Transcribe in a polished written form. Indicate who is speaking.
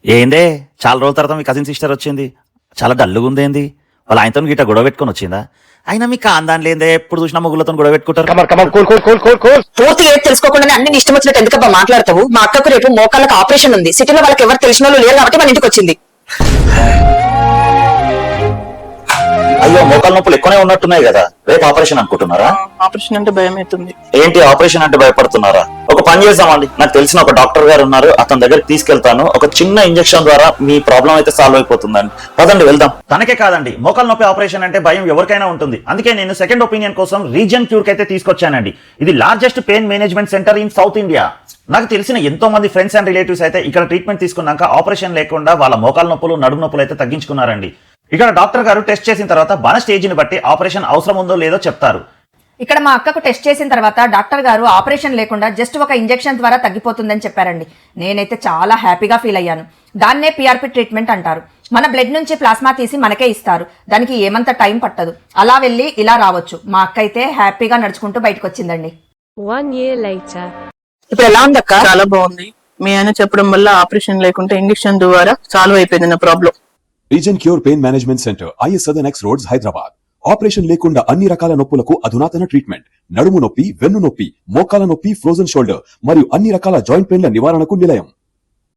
Speaker 1: ఏందే చాలా రోజుల తర్వాత మీ కజిన్ సిస్టర్ వచ్చింది, చాలా డల్లుగా ఉందేంది? వాళ్ళ ఆయనతో గిట్ట గొడవ పెట్టుకొని వచ్చిందా? అయినా మీ కాందాన్ లేదే, ఎప్పుడు చూసినా ముగ్గులతో గొడవ పెట్టుకుంటారు.
Speaker 2: పూర్తిగా ఏది తెలుసుకోకుండానే అన్ని ఇష్టం వచ్చినట్టు ఎందుకబ్బా మాట్లాడతావు? మా అక్కకు రేపు మోకాళ్ళకి ఆపరేషన్ ఉంది. సిటీలో వాళ్ళకి ఎవరు తెలిసిన వాళ్ళు లేరు కాబట్టి మన ఇంటికి వచ్చింది.
Speaker 1: అయ్యో, మోకాళ్ళ నొప్పులు ఎక్కువనే ఉన్నట్టున్నాయి కదా, రేపు ఆపరేషన్ అనుకుంటున్నారా?
Speaker 2: ఆపరేషన్ అంటే భయం అవుతుంది.
Speaker 1: ఏంటి ఆపరేషన్ అంటే భయపడుతున్నారా? ఒక పని చేద్దామండి, నాకు తెలిసిన ఒక డాక్టర్ గారు ఉన్నారు, అతని దగ్గరికి తీసుకెళ్తాను. ఒక చిన్న ఇంజెక్షన్ ద్వారా మీ ప్రాబ్లం అయితే సాల్వ్ అయిపోతుందండి. పదండి వెళ్దాం. తనకే కాదండి, మోకాళ్ళ నొప్పి ఆపరేషన్ అంటే భయం ఎవరికైనా ఉంటుంది. అందుకే నేను సెకండ్ ఒపీనియన్ కోసం రీజియన్ క్యూర్ కి అయితే తీసుకొచ్చానండి. ఇది largest pain management centre in south India. నాకు తెలిసిన ఎంతో మంది ఫ్రెండ్స్ అండ్ రిలేటివ్స్ అయితే ఇక్కడ ట్రీట్మెంట్ తీసుకున్నాక ఆపరేషన్ లేకుండా వాళ్ళ మోకాళ్ళ నొప్పులు, నడుము నొప్పులు అయితే తగ్గించుకున్నారండి. ఇక్కడ డాక్టర్ గారు టెస్ట్ చేసిన తర్వాత మన స్టేజ్ ని బట్టి ఆపరేషన్ అవసరం ఉందో లేదో చెప్తారు.
Speaker 3: ఇక్కడ మా అక్కకు టెస్ట్ చేసిన తర్వాత డాక్టర్ గారు ఆపరేషన్ లేకుండా జస్ట్ ఒక ఇంజెక్షన్ ద్వారా తగ్గిపోతుందని చెప్పారండి. నేనైతే చాలా హ్యాపీగా ఫీల్ అయ్యాను. దాన్నే పిఆర్పి ట్రీట్మెంట్ అంటారు. మన బ్లడ్ నుంచి ప్లాస్మా తీసి మనకే ఇస్తారు. దానికి ఏమంత టైం పట్టదు. అలా వెళ్ళి ఇలా రావచ్చు. మా అక్క అయితే హ్యాపీగా నడుచుకుంటూ బయటకు వచ్చిందండి.
Speaker 4: 1 year later.
Speaker 2: ఇప్పుడు ఎలా ఉంది అక్క?
Speaker 5: చాలా బాగుంది. మీ ఆయన చెప్పడం వల్ల ఆపరేషన్ లేకుంటే ఇంజెక్షన్ ద్వారా సాల్వ్ అయిపోయింది నా problem.
Speaker 6: Reason cure pain management centre, is southern X roads, Hyderabad. Operation లేకుండా అన్ని రకాల నొప్పులకు అధునాతన ట్రీట్మెంట్. నడుము నొప్పి, వెన్ను నొప్పి, మోకాల నొప్పి, ఫ్రోజన్ షోల్డర్ మరియు అన్ని రకాల జాయింట్ పెయిన్ల నివారణకు నిలయం.